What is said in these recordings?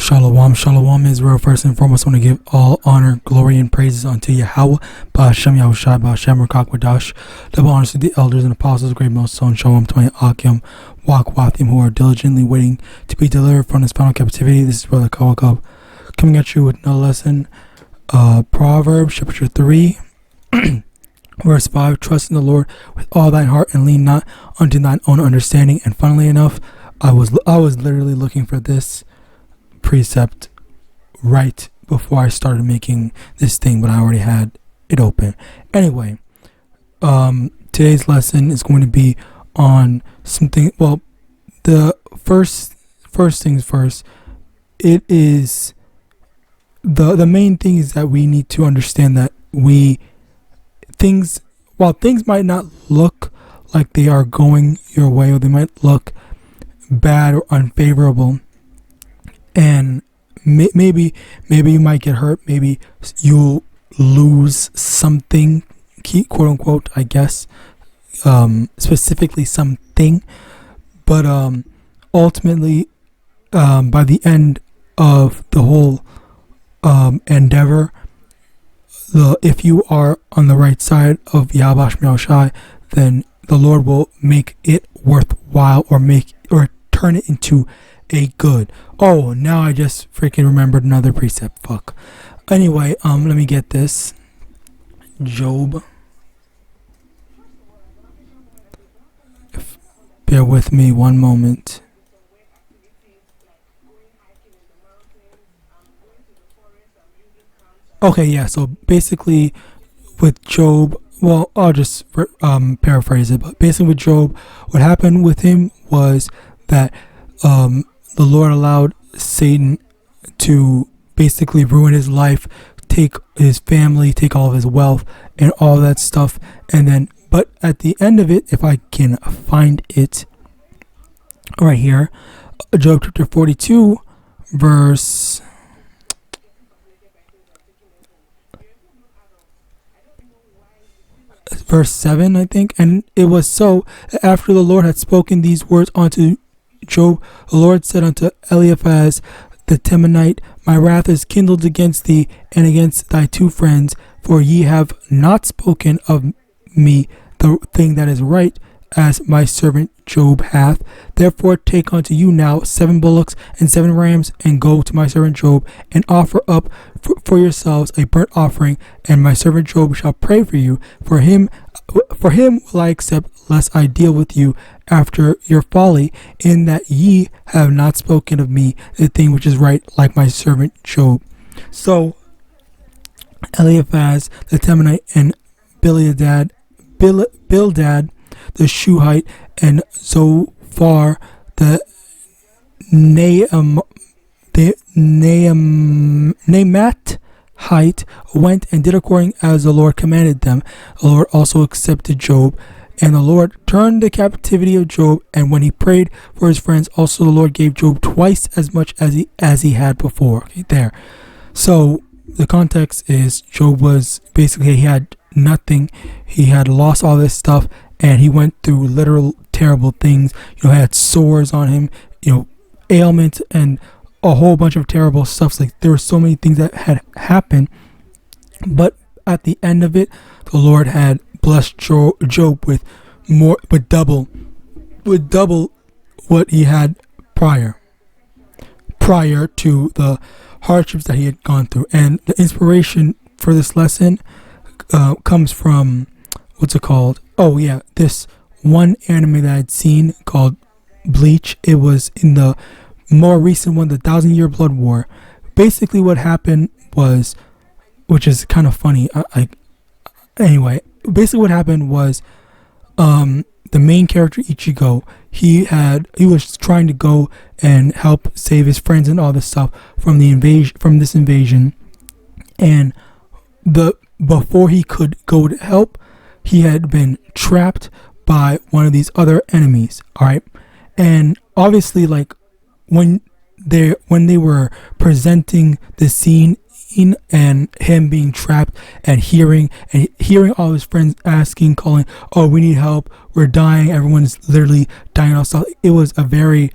Shalom, shalom, Israel. First and foremost, I want to give all honor, glory, and praises unto Yahawah, Ba'ashem Yahushai, Ba'ashem Rakakwadash. Double honors to the elders and apostles, great millstone, Shalom to my Akim, Wakwathim, who are diligently waiting to be delivered from this final captivity. This is Brother Kawakub coming at you with another lesson. Proverbs chapter 3, verse 5. Trust in the Lord with all thine heart and lean not unto thine own understanding. And funnily enough, I was literally looking for this precept right before I started making this thing, but I already had it open. Anyway, today's lesson is going to be on something. Well, the first things first. It is the main thing is that we need to understand that while things might not look like they are going your way, or they might look bad or unfavorable, and maybe you might get hurt, maybe you'll lose something, quote unquote, I guess, specifically something, but ultimately, by the end of the whole endeavor, if you are on the right side of YAHAWAH, then the Lord will make it worthwhile, or turn it into a good. Oh, now I just freaking remembered another precept. Fuck. Anyway, let me get this. Job. Bear with me one moment. Okay, yeah, so basically with Job, well, I'll just paraphrase it, but basically with Job, what happened with him was that the Lord allowed Satan to basically ruin his life, take his family, take all of his wealth and all that stuff. And then, but at the end of it, if I can find it right here, Job chapter 42, verse 7, I think. And it was so, after the Lord had spoken these words unto Job, the Lord said unto Eliphaz the Temanite, my wrath is kindled against thee and against thy two friends, for ye have not spoken of me the thing that is right, as my servant Job hath. Therefore take unto you now 7 bullocks and 7 rams, and go to my servant Job, and offer up for yourselves a burnt offering, and my servant Job shall pray for you. For him will I accept, lest I deal with you after your folly, in that ye have not spoken of me the thing which is right, like my servant Job. So Eliphaz the Temanite and Bildad the Shuhite and Zophar the Naamathite went and did according as the Lord commanded them. The Lord also accepted Job, and the Lord turned the captivity of Job. And when he prayed for his friends, also the Lord gave Job twice as much as he had before. Okay, there. So the context is Job was basically, he had nothing. He had lost all this stuff, and he went through literal terrible things. He had sores on him, ailments, and a whole bunch of terrible stuff. Like, there were so many things that had happened, but at the end of it, the Lord had blessed Job with double what he had prior to the hardships that he had gone through. And the inspiration for this lesson comes from, what's it called? Oh yeah, this one anime that I'd seen called Bleach. It was in the more recent one, the 1,000-Year Blood War. Basically what happened was, which is kind of funny, anyway, basically what happened was, the main character Ichigo, he was trying to go and help save his friends and all this stuff from this invasion, and before he could go to help, he had been trapped by one of these other enemies. All right, and obviously, like, when they were presenting the scene and him being trapped and hearing all his friends calling, oh, we need help, we're dying, everyone's literally dying off stuff. It was a very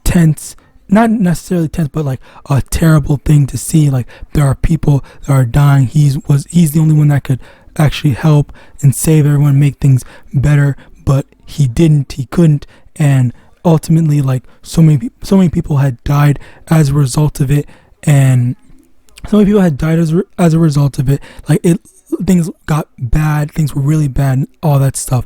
tense not necessarily tense, but like a terrible thing to see. Like there are people that are dying. He's the only one that could actually help and save everyone, make things better, but he couldn't, and ultimately, like so many people had died as a result of it, and so many people had died as a result of it. Like things got bad, things were really bad, and all that stuff.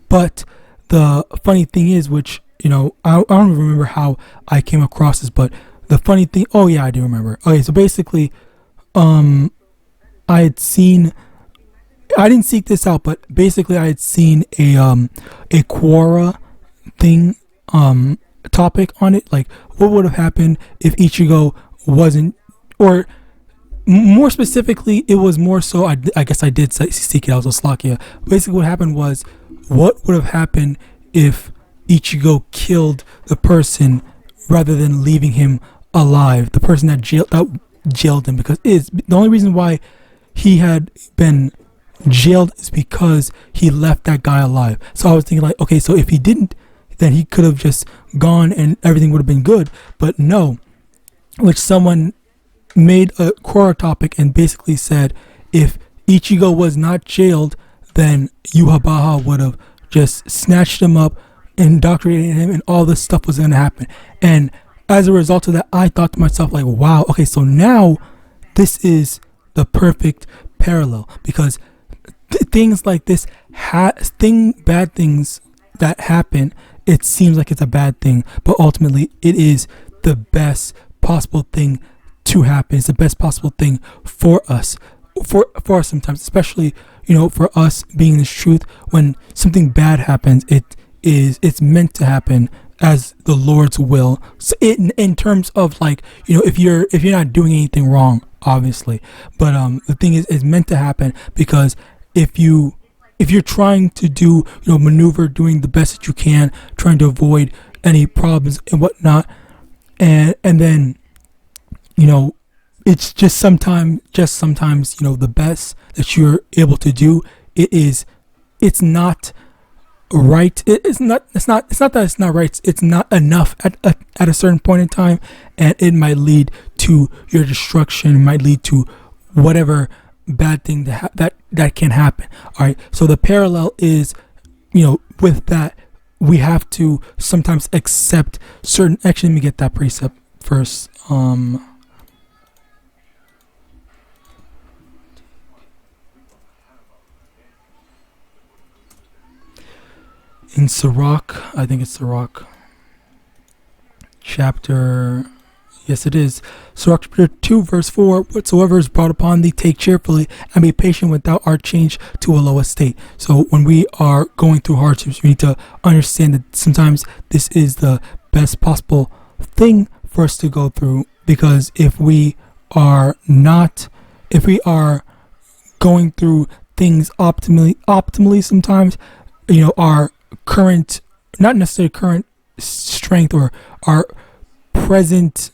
But the funny thing is, which I don't remember how I came across this, but the funny thing, oh yeah, I do remember. Okay, so basically, I didn't seek this out, but basically I had seen a Quora thing, topic on it, like what would have happened if Ichigo wasn't, or more specifically, it was more so, I guess I did seek it out, so Slakia. Basically what happened was, what would have happened if Ichigo killed the person rather than leaving him alive, the person that jailed him, because the only reason why he had been jailed is because he left that guy alive. So I was thinking like, okay, so if he didn't, then he could have just gone and everything would have been good. But no, which someone made a Quora topic and basically said, if Ichigo was not jailed, then YAHAWAH would have just snatched him up, indoctrinated him, and all this stuff was going to happen. And as a result of that, I thought to myself like, wow, okay, so now this is the perfect parallel, because things like this, bad things that happen, it seems like it's a bad thing, but ultimately it is the best possible thing to happen. It's the best possible thing for us, for us sometimes, especially for us being in this truth. When something bad happens, it's meant to happen as the Lord's will. So in terms of like, if you're not doing anything wrong, obviously, but the thing is, it's meant to happen, because if you're trying to do maneuver, doing the best that you can, trying to avoid any problems and whatnot, and then it's just sometimes the best that you're able to do, it's not right. It's not that it's not right. It's not enough at a certain point in time, and it might lead to your destruction. It might lead to whatever bad thing that can happen. All right. So the parallel is, with that, we have to sometimes accept certain. Actually, let me get that precept first. In Sirach, I think it's Sirach chapter, yes it is, Sirach chapter 2 verse 4, whatsoever is brought upon thee, take cheerfully, and be patient when thou art changed to a low estate. So when we are going through hardships, we need to understand that sometimes this is the best possible thing for us to go through, because if we are going through things optimally sometimes, our current, not necessarily current strength, or our present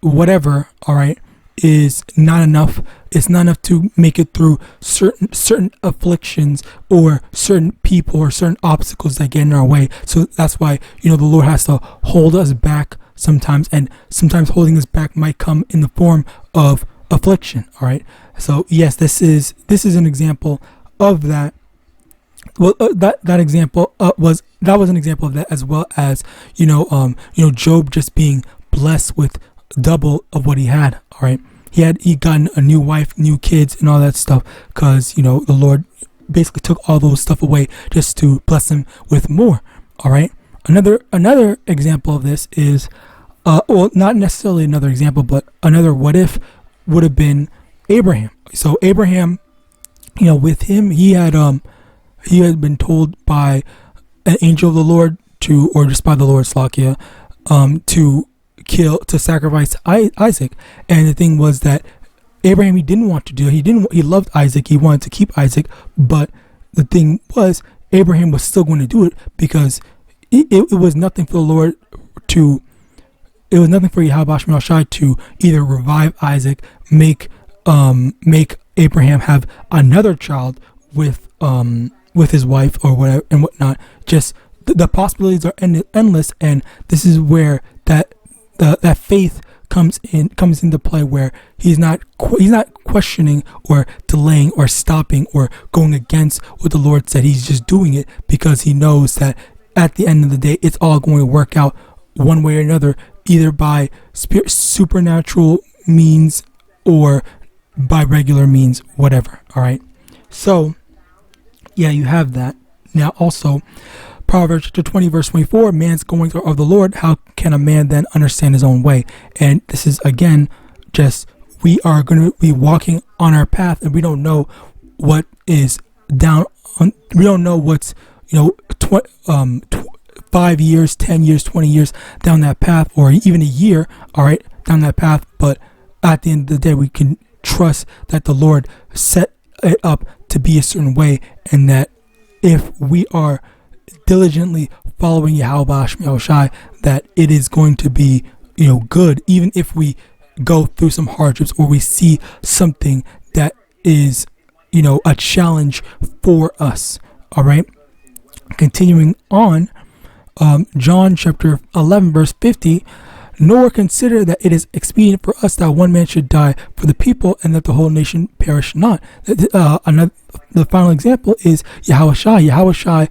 whatever, all right, is not enough. It's not enough to make it through certain afflictions, or certain people, or certain obstacles that get in our way. So that's why the Lord has to hold us back sometimes, and sometimes holding us back might come in the form of affliction. All right. So yes, this is an example of that. Well, that example was an example of that, as well as Job just being blessed with double of what he had. All right, he gotten a new wife, new kids, and all that stuff, because the Lord basically took all those stuff away just to bless him with more. All right, another example of this is well, not necessarily another example, but another what if would have been Abraham. So Abraham, with him, he had been told by an angel of the Lord or just by the Lord, Slakia, to sacrifice Isaac. And the thing was that Abraham, he didn't want to do it. He loved Isaac. He wanted to keep Isaac. But the thing was, Abraham was still going to do it, because it was nothing for the Lord it was nothing for YAHAWASHI to either revive Isaac, make Abraham have another child with his wife or whatever and whatnot. Just the possibilities are endless, and this is where that that faith comes into play, where he's not questioning or delaying or stopping or going against what the Lord said. He's just doing it because he knows that at the end of the day, it's all going to work out one way or another, either by supernatural means or by regular means, whatever. All right. So, yeah, you have that. Now, also, Proverbs chapter 20, verse 24, man's goings are of the Lord. How can a man then understand his own way? And this is, again, just we are going to be walking on our path, and we don't know what is down on, we don't know what's, 5 years, 10 years, 20 years down that path, or even a year, all right, down that path. But at the end of the day, we can trust that the Lord set it up to be a certain way, and that if we are diligently following YAHAWASHI, that it is going to be, good, even if we go through some hardships or we see something that is, a challenge for us. All right. Continuing on, John chapter 11, verse 50, nor consider that it is expedient for us that one man should die for the people, and that the whole nation perish not. The final example is YAHAWASHI,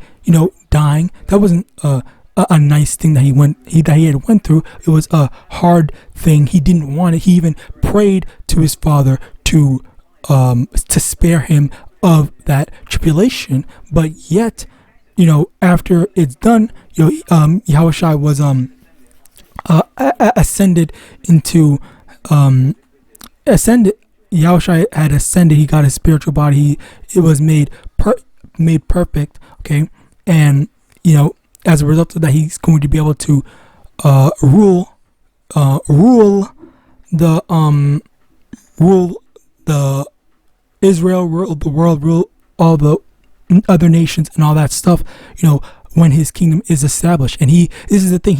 dying. That wasn't a nice thing that he had went through. It was a hard thing. He didn't want it. He even prayed to his Father to spare him of that tribulation. But yet, after it's done, YAHAWASHI was ascended into YAHAWASHI had ascended. He got his spiritual body. It was made perfect. Okay, and as a result of that, he's going to be able to rule the Israel, rule the world, rule all the other nations and all that stuff, when his kingdom is established. And this is the thing,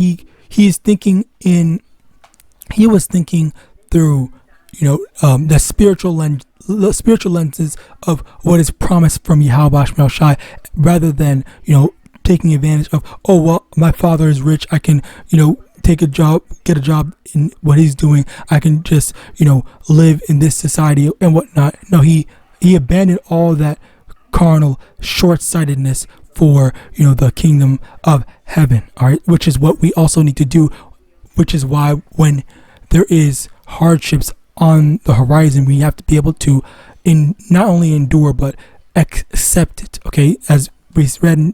he was thinking through, the spiritual lenses of what is promised from YAHAWASHI, rather than, taking advantage of, oh, well, my father is rich, I can, get a job in what he's doing, I can just, live in this society and whatnot. No, he abandoned all that carnal short-sightedness for the kingdom of heaven. All right, which is what we also need to do, which is why when there is hardships on the horizon, we have to be able to not only endure but accept it. Okay, as we read in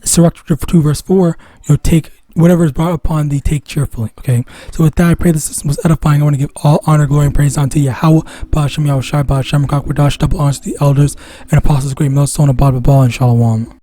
Sirach 2 verse 4, take whatever is brought upon thee, take cheerfully. Okay, so with that, I pray the system was edifying. I want to give all honor, glory, and praise unto Yahawah, Ba'ashem Yahawashi, Ba'ashem Kakwadash, double honors to the elders and apostles, great millstone, Abad Babal, and Shalom.